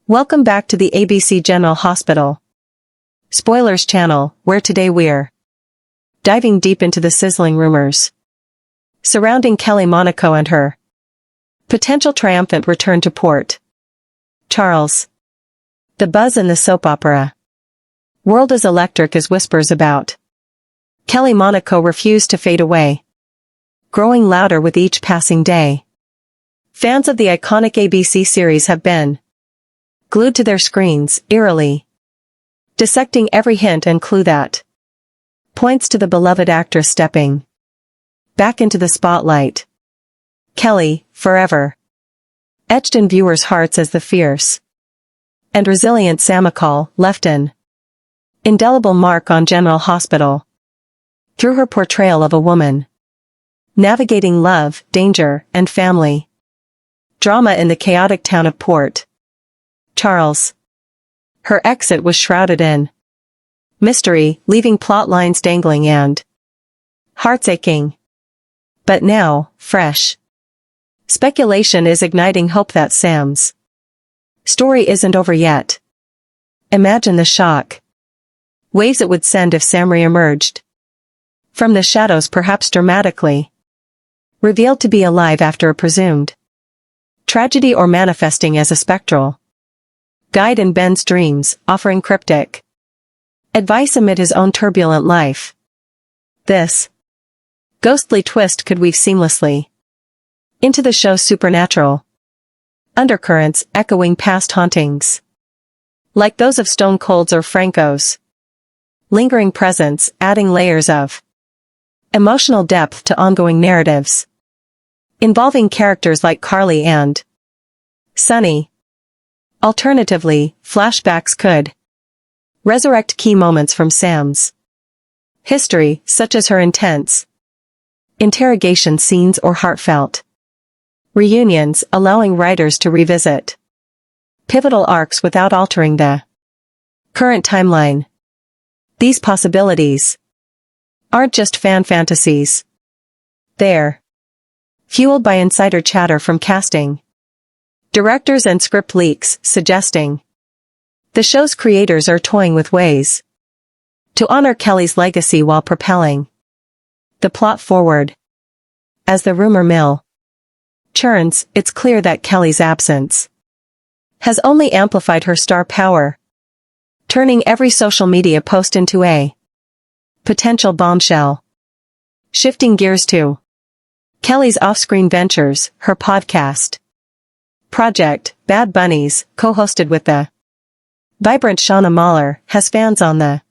Welcome back to the ABC General Hospital Spoilers channel, where today we're diving deep into the sizzling rumors surrounding Kelly Monaco and her potential triumphant return to Port Charles. The buzz in the soap opera world is electric as whispers about Kelly Monaco refuse to fade away, growing louder with each passing day. Fans of the iconic ABC series have been glued to their screens, eerily dissecting every hint and clue that points to the beloved actress stepping back into the spotlight. Kelly, forever etched in viewers' hearts as the fierce and resilient Sam McCall, left an indelible mark on General Hospital through her portrayal of a woman navigating love, danger, and family drama in the chaotic town of Port Charles. Her exit was shrouded in mystery, leaving plot lines dangling and hearts aching. But now, fresh speculation is igniting hope that Sam's story isn't over yet. Imagine the shock waves it would send if Sam re-emerged from the shadows, perhaps dramatically revealed to be alive after a presumed tragedy, or manifesting as a spectral guide in Ben's dreams, offering cryptic advice amid his own turbulent life. This ghostly twist could weave seamlessly into the show's supernatural undercurrents, echoing past hauntings like those of Stone Cold's or Franco's lingering presence, adding layers of emotional depth to ongoing narratives involving characters like Carly and Sonny. Alternatively, flashbacks could resurrect key moments from Sam's history, such as her intense interrogation scenes or heartfelt reunions, allowing writers to revisit pivotal arcs without altering the current timeline. These possibilities aren't just fan fantasies. They're fueled by insider chatter from casting directors and script leaks, suggesting the show's creators are toying with ways to honor Kelly's legacy while propelling the plot forward. As the rumor mill churns, it's clear that Kelly's absence has only amplified her star power, turning every social media post into a potential bombshell. Shifting gears to Kelly's off-screen ventures, her podcast project, Bad Bunnies, co-hosted with the vibrant Shauna Mahler, has fans on the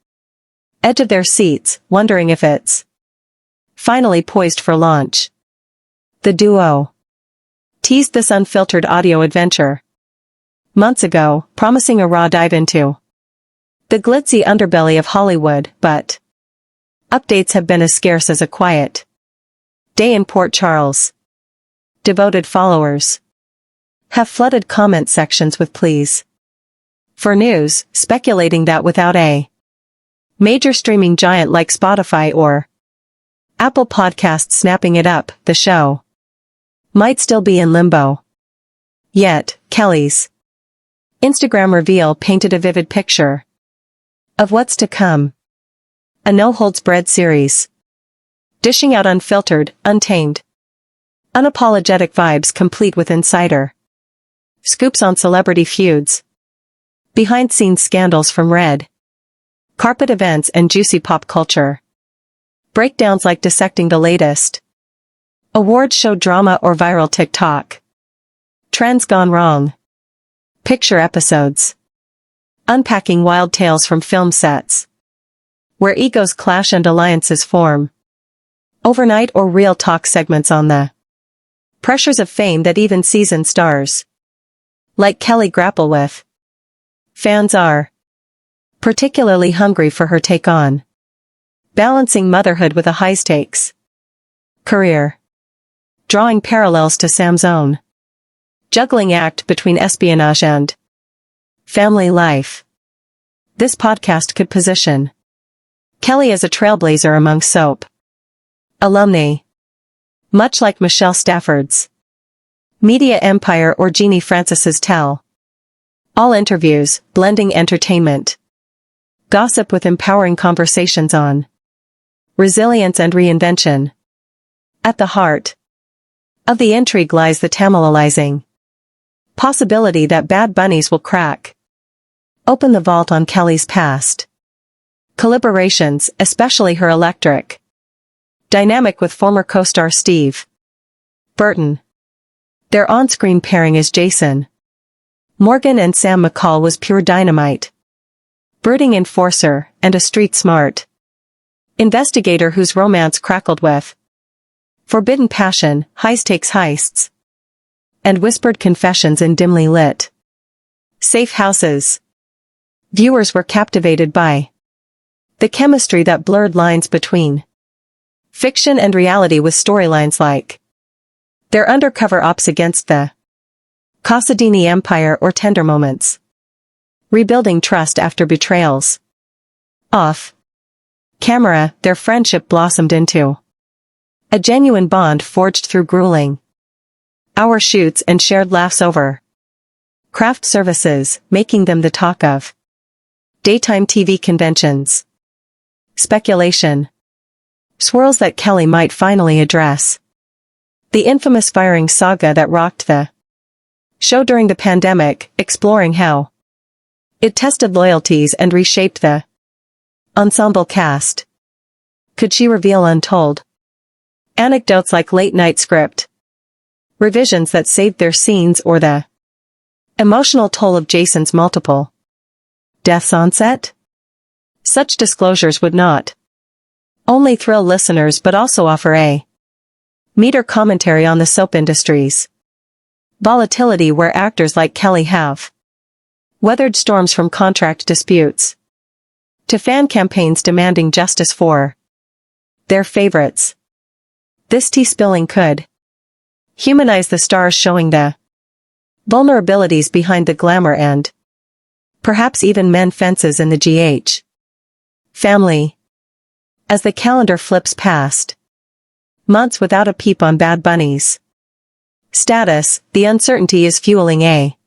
edge of their seats, wondering if it's finally poised for launch. The duo teased this unfiltered audio adventure months ago, promising a raw dive into the glitzy underbelly of Hollywood, but updates have been as scarce as a quiet day in Port Charles. Devoted followers have flooded comment sections with pleas for news, speculating that without a major streaming giant like Spotify or Apple Podcasts snapping it up, the show might still be in limbo. Yet, Kelly's Instagram reveal painted a vivid picture of what's to come. A no-holds-barred series, dishing out unfiltered, untamed, unapologetic vibes, complete with insider scoops on celebrity feuds, behind-scenes scandals from red carpet events, and juicy pop culture breakdowns like dissecting the latest award show drama or viral TikTok trends gone wrong. Picture episodes unpacking wild tales from film sets where egos clash and alliances form overnight, or real talk segments on the pressures of fame that even seasoned stars like Kelly grapple with. Fans are particularly hungry for her take on balancing motherhood with a high-stakes career, drawing parallels to Sam's own juggling act between espionage and family life. This podcast could position Kelly as a trailblazer among soap alumni, much like Michelle Stafford's media empire or Jeannie Francis's tell All interviews, blending entertainment, gossip with empowering conversations on resilience and reinvention. At the heart of the intrigue lies the tantalizing possibility that Bad Bunnies will crack open the vault on Kelly's past collaborations, especially her electric dynamic with former co-star Steve Burton. Their on-screen pairing as Jason Morgan and Sam McCall was pure dynamite. Brooding enforcer and a street-smart investigator whose romance crackled with forbidden passion, high-stakes heists, and whispered confessions in dimly lit safe houses. Viewers were captivated by the chemistry that blurred lines between fiction and reality with storylines like their undercover ops against the Casadini Empire or tender moments rebuilding trust after betrayals. Off camera, their friendship blossomed into a genuine bond forged through grueling hour shoots and shared laughs over craft services, making them the talk of daytime TV conventions. Speculation swirls that Kelly might finally address the infamous firing saga that rocked the show during the pandemic, exploring how it tested loyalties and reshaped the ensemble cast. Could she reveal untold anecdotes like late-night script revisions that saved their scenes or the emotional toll of Jason's multiple deaths on set? Such disclosures would not only thrill listeners but also offer a meaty commentary on the soap industry's volatility, where actors like Kelly have weathered storms from contract disputes to fan campaigns demanding justice for their favorites. This tea spilling could humanize the stars, showing the vulnerabilities behind the glamour and perhaps even mend fences in the GH family. As the calendar flips past months without a peep on Bad Bunny's status, the uncertainty is fueling a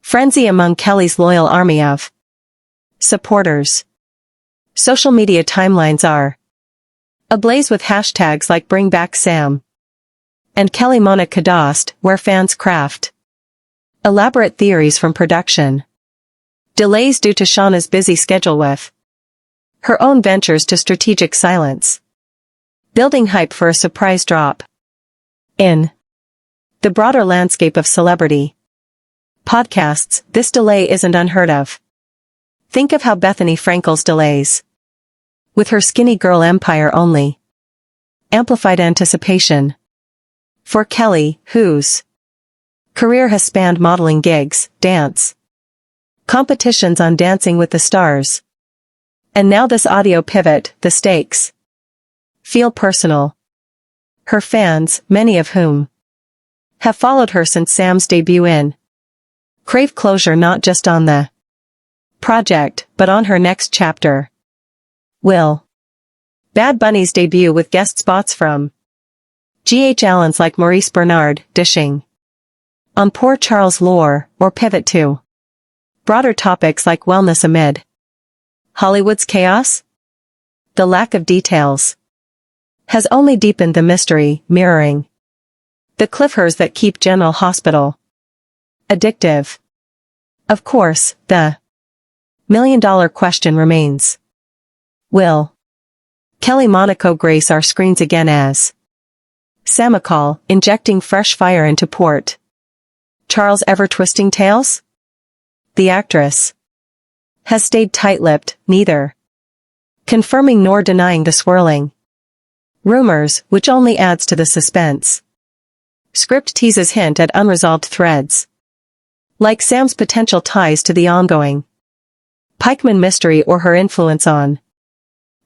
frenzy among Kelly's loyal army of supporters. Social media timelines are ablaze with hashtags like Bring Back Sam and Kelly Monaco, where fans craft elaborate theories from production delays due to Shauna's busy schedule with her own ventures to strategic silence, building hype for a surprise drop in the broader landscape of celebrity podcasts. This delay isn't unheard of. Think of how Bethany Frankel's delays with her Skinny Girl empire only amplified anticipation for Kelly, whose career has spanned modeling gigs, dance competitions on Dancing with the Stars, and now this audio pivot. The stakes feel personal. Her fans, many of whom have followed her since Sam's debut in crave closure not just on the project, but on her next chapter. Will Bad Bunny's debut with guest spots from G.H. Allens like Maurice Bernard, dishing on poor Charles lore, or pivot to broader topics like wellness amid Hollywood's chaos? The lack of details has only deepened the mystery, mirroring the cliffhangers that keep General Hospital addictive. Of course, the million-dollar question remains. Will Kelly Monaco grace our screens again as Sam McCall, injecting fresh fire into Port Charles' ever-twisting tales? The actress has stayed tight-lipped, neither confirming nor denying the swirling rumors, which only adds to the suspense. Script teases hint at unresolved threads, like Sam's potential ties to the ongoing Pikeman mystery or her influence on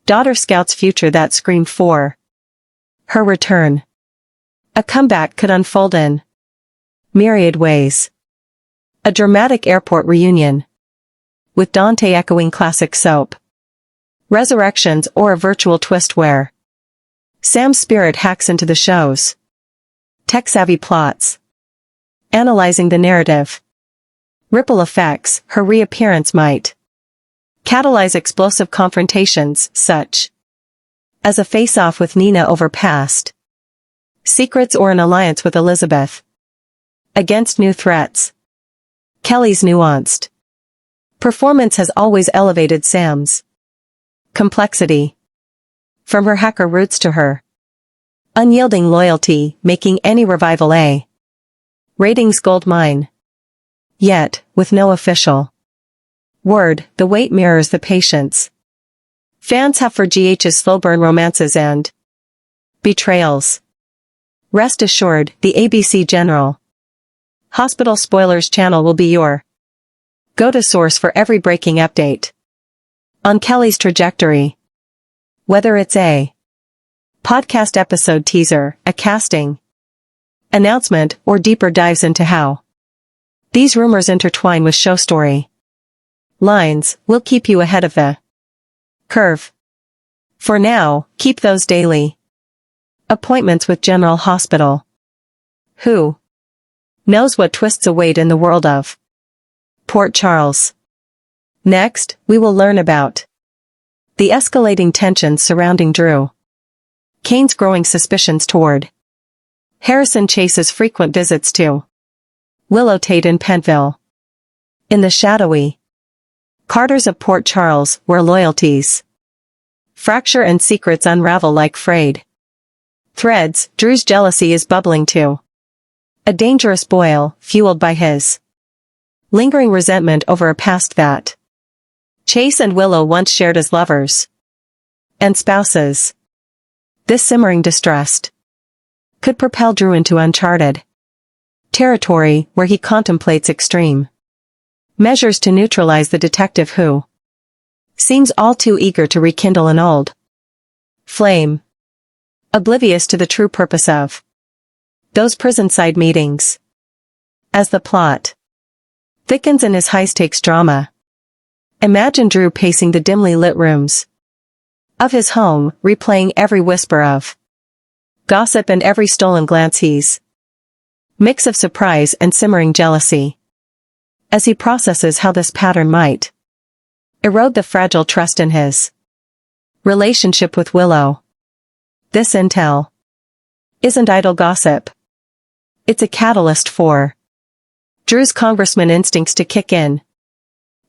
daughter Scout's future that screamed for her return. A comeback could unfold in myriad ways. A dramatic airport reunion with Dante echoing classic soap resurrections, or a virtual twist where Sam's spirit hacks into the show's tech-savvy plots, analyzing the narrative Ripple effects, her reappearance might catalyze explosive confrontations, such as a face-off with Nina over past secrets or an alliance with Elizabeth against new threats. Kelly's nuanced performance has always elevated Sam's complexity. From her hacker roots to her unyielding loyalty, making any revival a ratings goldmine. Yet, with no official word, the wait mirrors the patience fans have for GH's slow-burn romances and betrayals. Rest assured, the ABC General Hospital Spoilers channel will be your go-to source for every breaking update on Kelly's trajectory. Whether it's a podcast episode teaser, a casting announcement, or deeper dives into how these rumors intertwine with show story lines, we'll keep you ahead of the curve. For now, keep those daily appointments with General Hospital. Who knows what twists await in the world of Port Charles? Next, we will learn about the escalating tensions surrounding Drew Cain's growing suspicions toward Harrison Chase's frequent visits to Willow Tate in Pentville. In the shadowy quarters of Port Charles, where loyalties fracture and secrets unravel like frayed threads, Drew's jealousy is bubbling to a dangerous boil, fueled by his lingering resentment over a past that Chase and Willow once shared as lovers and spouses. This simmering distrust could propel Drew into uncharted territory where he contemplates extreme measures to neutralize the detective who seems all too eager to rekindle an old flame, oblivious to the true purpose of those prison-side meetings. As the plot thickens in his high-stakes drama, imagine Drew pacing the dimly lit rooms of his home, replaying every whisper of gossip and every stolen glance he's mix of surprise and simmering jealousy, as he processes how this pattern might erode the fragile trust in his relationship with Willow. This intel isn't idle gossip. It's a catalyst for Drew's congressman instincts to kick in,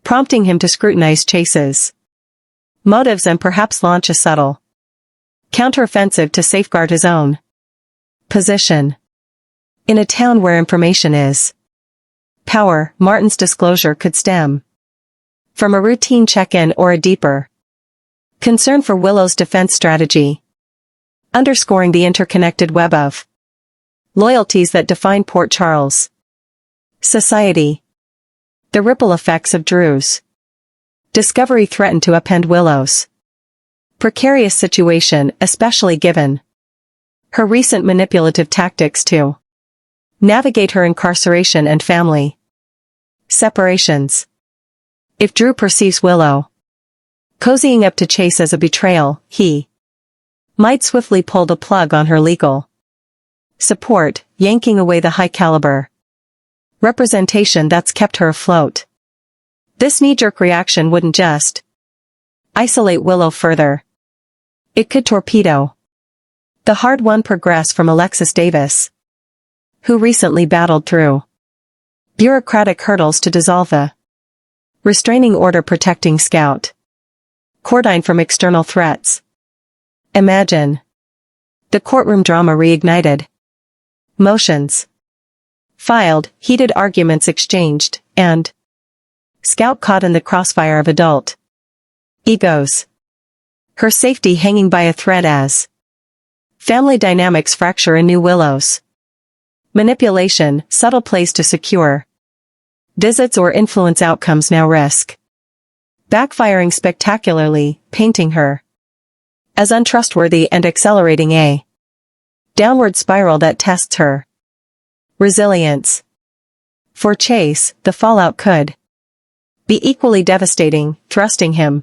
prompting him to scrutinize Chase's motives and perhaps launch a subtle counteroffensive to safeguard his own position. In a town where information is power, Martin's disclosure could stem from a routine check-in or a deeper concern for Willow's defense strategy, underscoring the interconnected web of loyalties that define Port Charles society. The ripple effects of Drew's discovery threaten to upend Willow's precarious situation, especially given her recent manipulative tactics to navigate her incarceration and family separations. If Drew perceives Willow cozying up to Chase as a betrayal, he might swiftly pull the plug on her legal support, yanking away the high-caliber representation that's kept her afloat. This knee-jerk reaction wouldn't just isolate Willow further. It could torpedo the hard-won progress from Alexis Davis, who recently battled through bureaucratic hurdles to dissolve the restraining order protecting Scout Cordine from external threats. Imagine the courtroom drama reignited. Motions filed, heated arguments exchanged, and Scout caught in the crossfire of adult egos. Her safety hanging by a thread as family dynamics fracture in New Willow's manipulation, subtle plays to secure visits or influence outcomes now risk backfiring spectacularly, painting her as untrustworthy and accelerating a downward spiral that tests her resilience. For Chase, the fallout could be equally devastating, thrusting him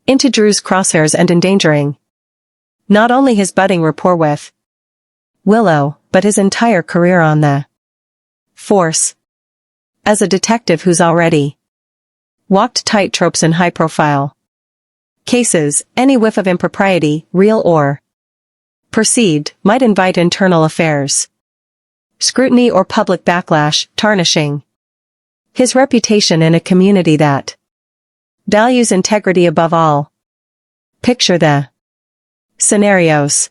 into Drew's crosshairs and endangering not only his budding rapport with Willow, but his entire career on the force. As a detective who's already walked tightropes in high-profile cases, any whiff of impropriety, real or perceived, might invite internal affairs scrutiny or public backlash, tarnishing his reputation in a community that values integrity above all. Picture the scenarios.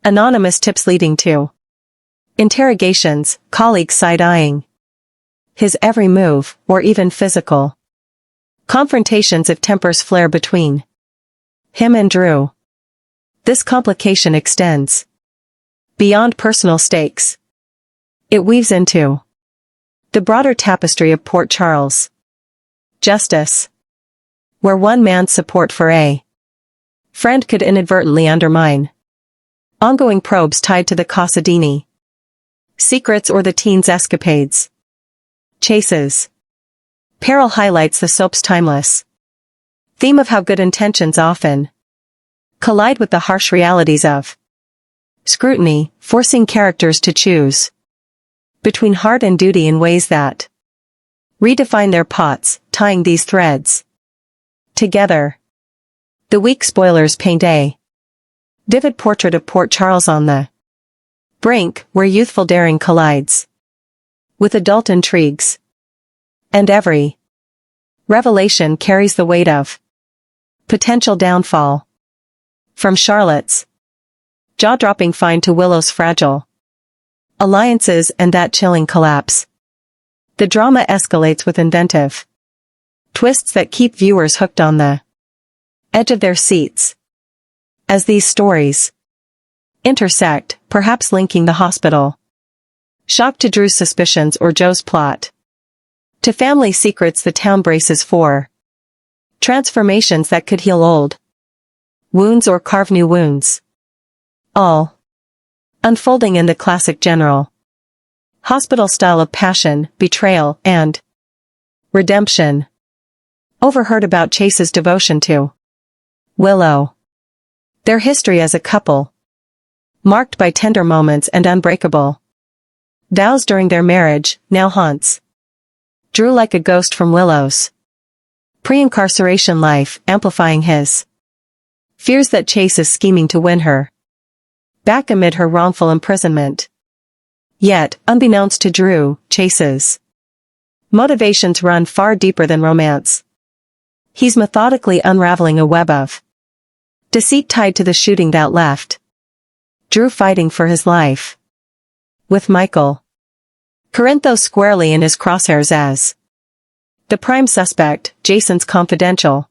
Anonymous tips leading to interrogations, colleagues side-eyeing his every move, or even physical confrontations if tempers flare between him and Drew. This complication extends beyond personal stakes. It weaves into the broader tapestry of Port Charles justice, where one man's support for a friend could inadvertently undermine ongoing probes tied to the Casadini secrets or the teen's escapades. Chases. Peril highlights the soap's timeless theme of how good intentions often collide with the harsh realities of scrutiny, forcing characters to choose between heart and duty in ways that redefine their pots, tying these threads together. The weak spoilers paint a vivid portrait of Port Charles on the brink, where youthful daring collides with adult intrigues, and every revelation carries the weight of potential downfall. From Charlotte's jaw-dropping find to Willow's fragile alliances and that chilling collapse, the drama escalates with inventive twists that keep viewers hooked on the edge of their seats. As these stories intersect, perhaps linking the hospital shock to Drew's suspicions or Joe's plot to family secrets, the town braces for transformations that could heal old wounds or carve new wounds. All unfolding in the classic general hospital style of passion, betrayal, and redemption. Overheard about Chase's devotion to Willow. Their history as a couple, marked by tender moments and unbreakable vows during their marriage, now haunts Drew like a ghost from Willow's pre-incarceration life, amplifying his fears that Chase is scheming to win her back amid her wrongful imprisonment. Yet, unbeknownst to Drew, Chase's motivations run far deeper than romance. He's methodically unraveling a web of deceit tied to the shooting that left Drew fighting for his life with Michael Corinthos squarely in his crosshairs as the prime suspect. Jason's confidential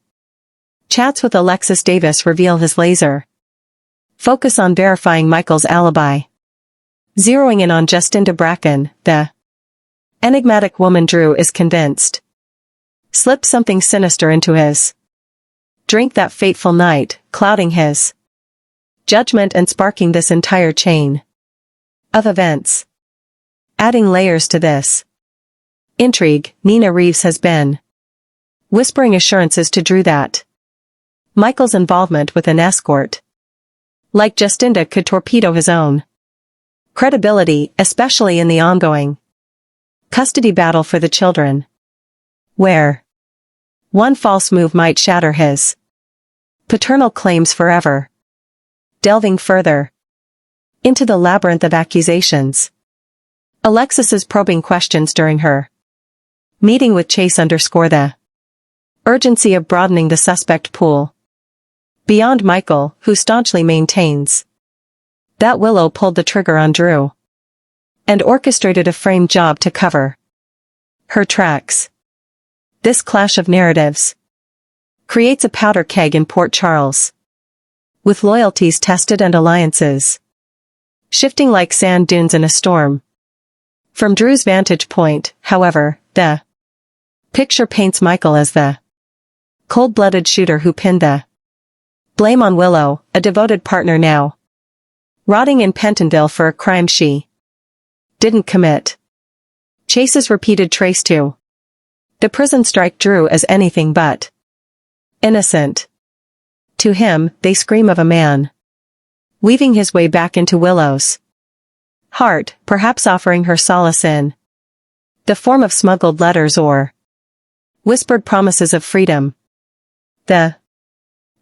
chats with Alexis Davis reveal his laser focus on verifying Michael's alibi, zeroing in on Justinda Bracken, the enigmatic woman Drew is convinced slipped something sinister into his drink that fateful night, clouding his judgment and sparking this entire chain of events. Adding layers to this intrigue, Nina Reeves has been whispering assurances to Drew that Michael's involvement with an escort like Justinda could torpedo his own credibility, especially in the ongoing custody battle for the children, where one false move might shatter his paternal claims forever. Delving further into the labyrinth of accusations, Alexis's probing questions during her meeting with Chase underscore the urgency of broadening the suspect pool beyond Michael, who staunchly maintains that Willow pulled the trigger on Drew and orchestrated a framed job to cover her tracks. This clash of narratives creates a powder keg in Port Charles, with loyalties tested and alliances shifting like sand dunes in a storm. From Drew's vantage point, however, the picture paints Michael as the cold-blooded shooter who pinned the blame on Willow, a devoted partner now rotting in Pentonville for a crime she didn't commit. Chase's repeated trace to the prison strike Drew as anything but innocent. To him, they scream of a man weaving his way back into Willow's heart, perhaps offering her solace in the form of smuggled letters or whispered promises of freedom. The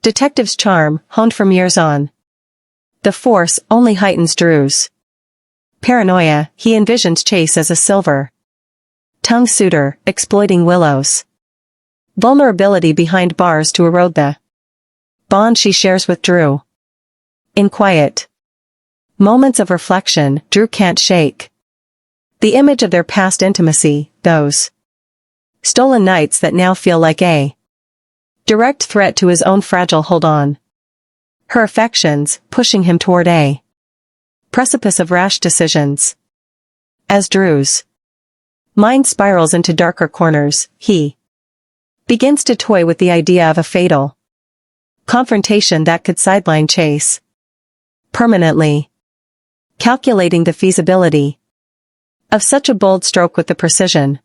detective's charm, honed from years on the force, only heightens Drew's paranoia. He envisions Chase as a silver-tongued suitor, exploiting Willow's vulnerability behind bars to erode the bond she shares with Drew. In quiet moments of reflection, Drew can't shake the image of their past intimacy, those stolen nights that now feel like a direct threat to his own fragile hold on her affections, pushing him toward a precipice of rash decisions. As Drew's mind spirals into darker corners, he begins to toy with the idea of a fatal confrontation that could sideline Chase permanently, calculating the feasibility of such a bold stroke with the precision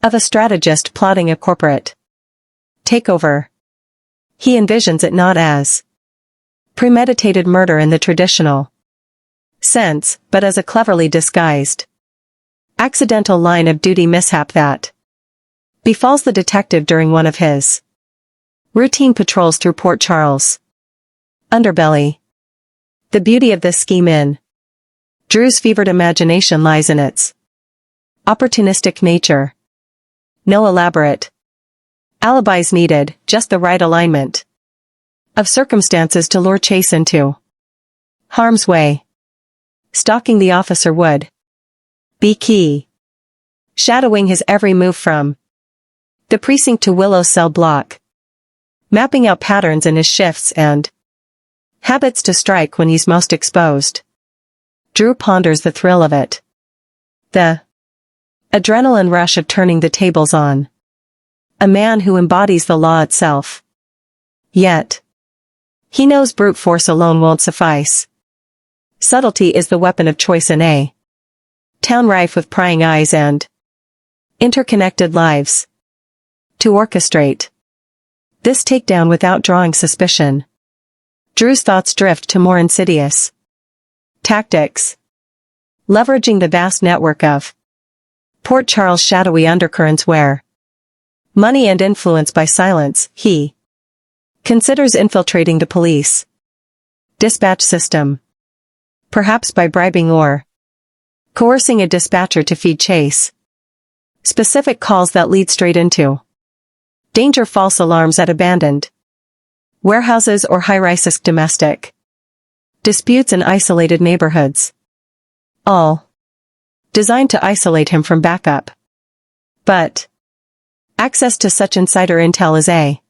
of a strategist plotting a corporate takeover. He envisions it not as premeditated murder in the traditional sense, but as a cleverly disguised accidental line of duty mishap that befalls the detective during one of his routine patrols through Port Charles' underbelly. The beauty of this scheme in Drew's fevered imagination lies in its opportunistic nature. No elaborate alibis needed, just the right alignment of circumstances to lure Chase into harm's way. Stalking the officer would be key, shadowing his every move from the precinct to Willow's cell block, mapping out patterns in his shifts and habits to strike when he's most exposed. Drew ponders the thrill of it. The adrenaline rush of turning the tables on a man who embodies the law itself. Yet he knows brute force alone won't suffice. Subtlety is the weapon of choice in a town rife with prying eyes and interconnected lives. To orchestrate this takedown without drawing suspicion, Drew's thoughts drift to more insidious tactics. Leveraging the vast network of Port Charles' shadowy undercurrents where money and influence by silence, he considers infiltrating the police dispatch system. Perhaps by bribing or coercing a dispatcher to feed Chase specific calls that lead straight into danger, false alarms at abandoned warehouses or high-rise domestic disputes in isolated neighborhoods. All designed to isolate him from backup. But access to such insider intel is a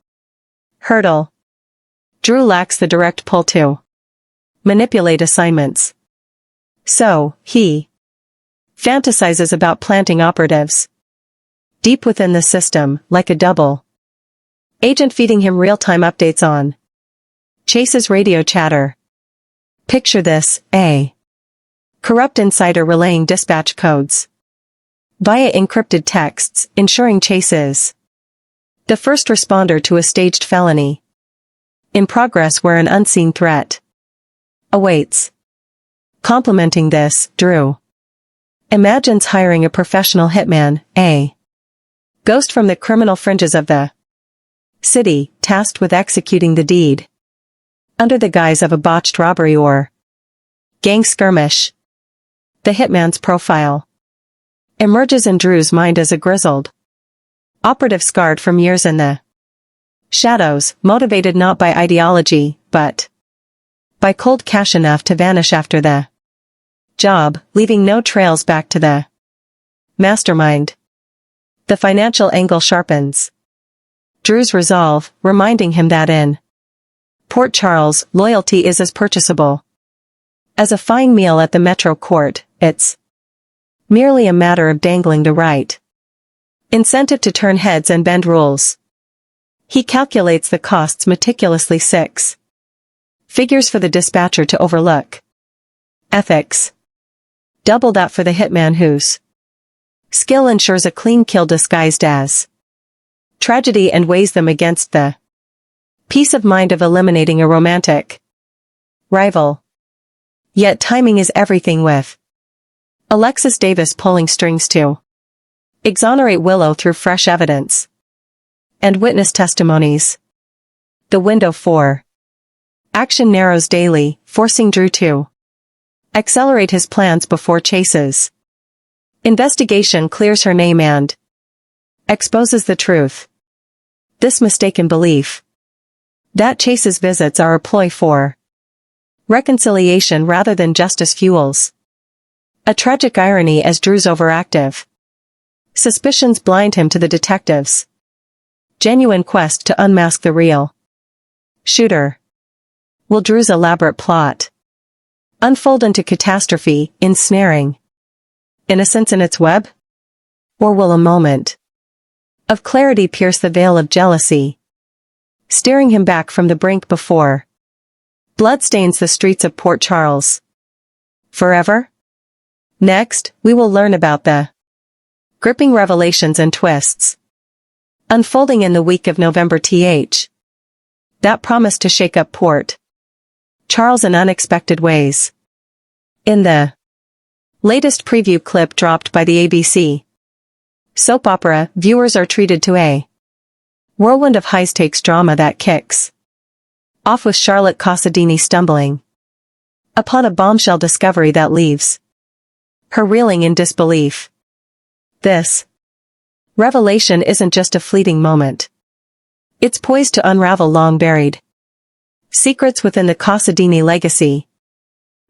hurdle. Drew lacks the direct pull to manipulate assignments. So, he fantasizes about planting operatives deep within the system, like a double agent feeding him real-time updates on Chase's radio chatter. Picture this, a corrupt insider relaying dispatch codes via encrypted texts, ensuring Chase is the first responder to a staged felony in progress where an unseen threat awaits. Complementing this, Drew imagines hiring a professional hitman, a ghost from the criminal fringes of the city, tasked with executing the deed under the guise of a botched robbery or gang skirmish. The hitman's profile emerges in Drew's mind as a grizzled operative scarred from years in the shadows, motivated not by ideology, but by cold cash enough to vanish after the job, leaving no trails back to the mastermind. The financial angle sharpens Drew's resolve, reminding him that in Port Charles, loyalty is as purchasable as a fine meal at the Metro Court. It's merely a matter of dangling the right incentive to turn heads and bend rules. He calculates the costs meticulously, 6 figures for the dispatcher to overlook. Ethics. Double that for the hitman whose skill ensures a clean kill disguised as tragedy and weighs them against the peace of mind of eliminating a romantic rival. Yet timing is everything, with Alexis Davis pulling strings too. Exonerate Willow through fresh evidence and witness testimonies. The window for action narrows daily, forcing Drew to accelerate his plans before chases. Investigation clears her name and exposes the truth. This mistaken belief that Chase's visits are a ploy for reconciliation rather than justice fuels a tragic irony as Drew's overactive suspicions blind him to the detectives' genuine quest to unmask the real shooter. Will Drew's elaborate plot unfold into catastrophe, ensnaring innocence in its web? Or will a moment of clarity pierce the veil of jealousy, steering him back from the brink before blood stains the streets of Port Charles forever? Next, we will learn about the gripping revelations and twists unfolding in the week of November that promised to shake up Port Charles in unexpected ways. In the latest preview clip dropped by the ABC soap opera, viewers are treated to a whirlwind of high-stakes drama that kicks off with Charlotte Casadini stumbling upon a bombshell discovery that leaves her reeling in disbelief. This revelation isn't just a fleeting moment. It's poised to unravel long-buried secrets within the Casadini legacy,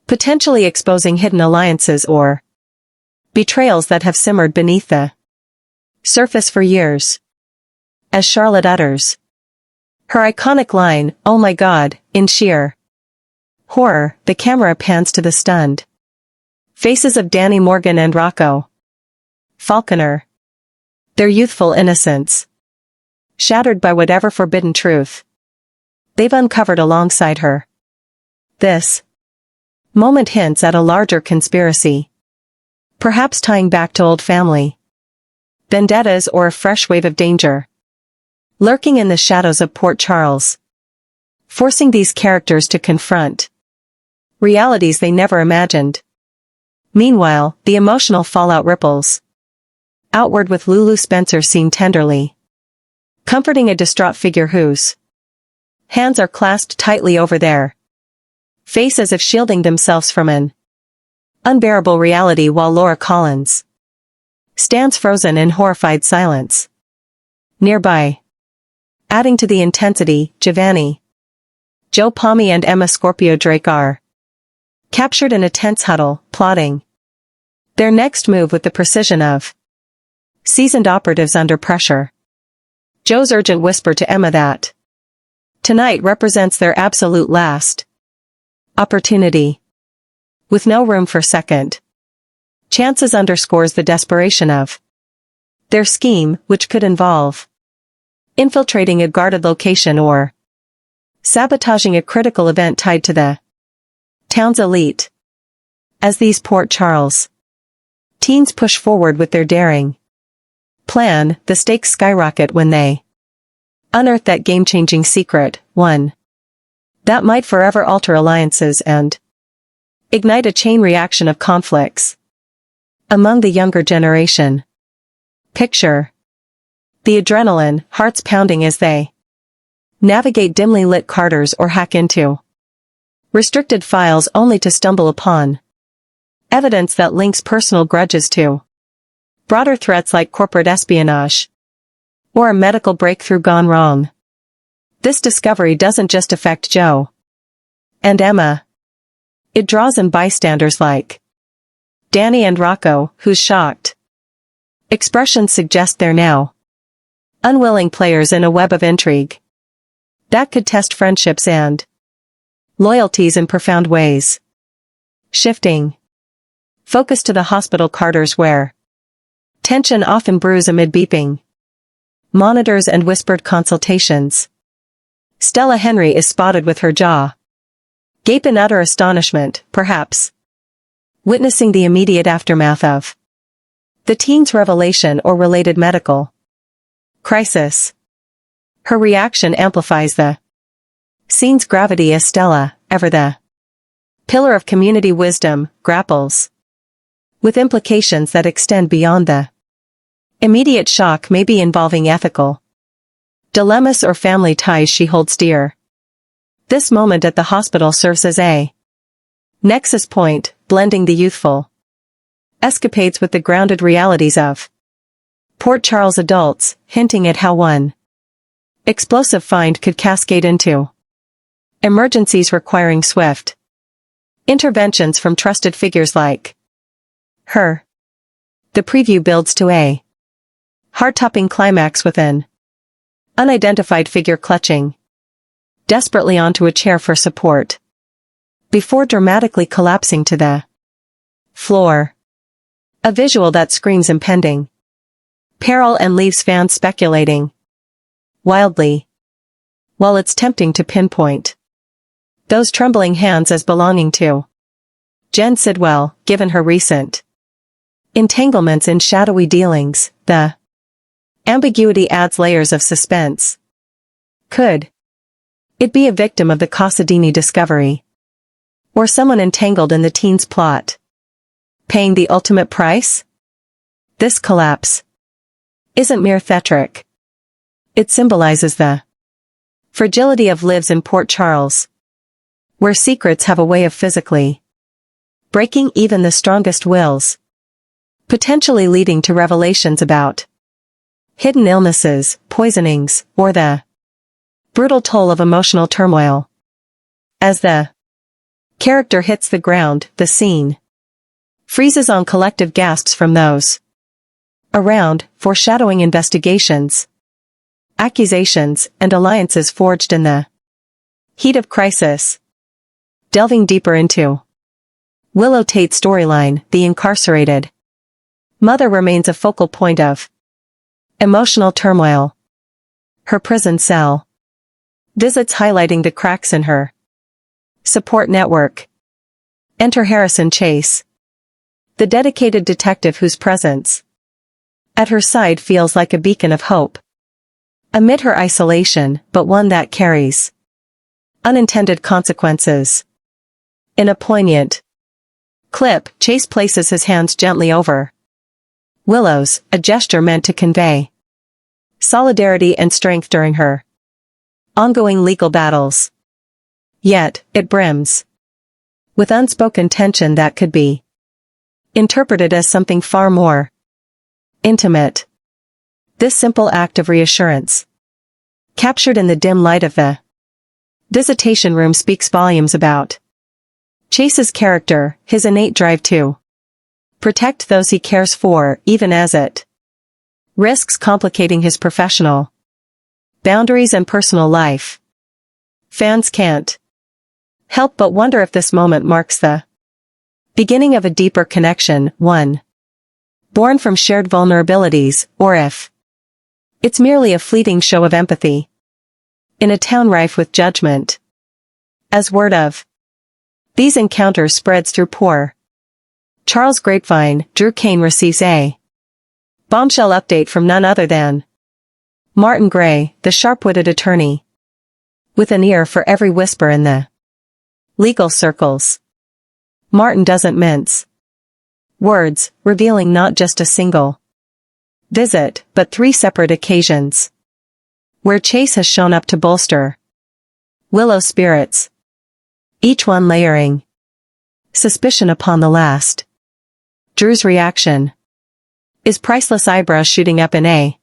potentially exposing hidden alliances or betrayals that have simmered beneath the surface for years. As Charlotte utters her iconic line, "Oh my God," in sheer horror, the camera pans to the stunned faces of Danny Morgan and Rocco Falconer, their youthful innocence shattered by whatever forbidden truth they've uncovered alongside her. This moment hints at a larger conspiracy, perhaps tying back to old family vendettas or a fresh wave of danger lurking in the shadows of Port Charles, forcing these characters to confront realities they never imagined. Meanwhile, the emotional fallout ripples outward, with Lulu Spencer seen tenderly comforting a distraught figure whose hands are clasped tightly over their face as if shielding themselves from an unbearable reality, while Laura Collins stands frozen in horrified silence. Nearby, adding to the intensity, Giovanni, Joe Palmy and Emma Scorpio Drake are captured in a tense huddle, plotting their next move with the precision of seasoned operatives under pressure. Joe's urgent whisper to Emma that tonight represents their absolute last opportunity, with no room for second chances, underscores the desperation of their scheme, which could involve infiltrating a guarded location or sabotaging a critical event tied to the town's elite. As these Port Charles teens push forward with their daring plan, the stakes skyrocket when they unearth that game-changing secret, one that might forever alter alliances and ignite a chain reaction of conflicts among the younger generation. Picture the adrenaline, hearts pounding as they navigate dimly lit corridors or hack into restricted files only to stumble upon evidence that links personal grudges to broader threats like corporate espionage or a medical breakthrough gone wrong. This discovery doesn't just affect Joe and Emma. It draws in bystanders like Danny and Rocco, whose shocked expressions suggest they're now unwilling players in a web of intrigue that could test friendships and loyalties in profound ways. Shifting focus to the hospital corridors, where tension often brews amid beeping monitors and whispered consultations. Stella Henry is spotted with her jaw gape in utter astonishment, perhaps witnessing the immediate aftermath of the teen's revelation or related medical crisis. Her reaction amplifies the scene's gravity as Stella, ever the pillar of community wisdom, grapples with implications that extend beyond the Immediate shock may be involving ethical dilemmas or family ties she holds dear. This moment at the hospital serves as a nexus point, blending the youthful escapades with the grounded realities of Port Charles adults, hinting at how one explosive find could cascade into emergencies requiring swift interventions from trusted figures like her. The preview builds to a heart-topping climax with an unidentified figure clutching desperately onto a chair for support, before dramatically collapsing to the floor. A visual that screams impending peril and leaves fans speculating wildly. While it's tempting to pinpoint those trembling hands as belonging to Jen Sidwell, given her recent entanglements in shadowy dealings, the ambiguity adds layers of suspense. Could it be a victim of the Casadini discovery? Or someone entangled in the teen's plot, paying the ultimate price? This collapse isn't mere theatric. It symbolizes the fragility of lives in Port Charles, where secrets have a way of physically breaking even the strongest wills, potentially leading to revelations about hidden illnesses, poisonings, or the brutal toll of emotional turmoil. As the character hits the ground, the scene freezes on collective gasps from those around, foreshadowing investigations, accusations, and alliances forged in the heat of crisis. Delving deeper into Willow Tate's storyline, the incarcerated mother remains a focal point of emotional turmoil. Her prison cell visits highlighting the cracks in her support network. Enter Harrison Chase, the dedicated detective whose presence at her side feels like a beacon of hope amid her isolation, but one that carries unintended consequences. In a poignant clip, Chase places his hands gently over Willow's, a gesture meant to convey solidarity and strength during her ongoing legal battles. Yet, it brims with unspoken tension that could be interpreted as something far more intimate. This simple act of reassurance, captured in the dim light of the visitation room, speaks volumes about Chase's character, his innate drive to protect those he cares for, even as it risks complicating his professional boundaries and personal life. Fans can't help but wonder if this moment marks the beginning of a deeper connection, one born from shared vulnerabilities, or if it's merely a fleeting show of empathy in a town rife with judgment. As word of these encounters spreads through Port Charles' grapevine, Drew Cain receives a bombshell update from none other than Martin Gray, the sharp-witted attorney, with an ear for every whisper in the legal circles. Martin doesn't mince words, revealing not just a single visit, but 3 separate occasions where Chase has shown up to bolster Willow's spirits, each one layering suspicion upon the last. Drew's reaction is priceless, eyebrows shooting up in a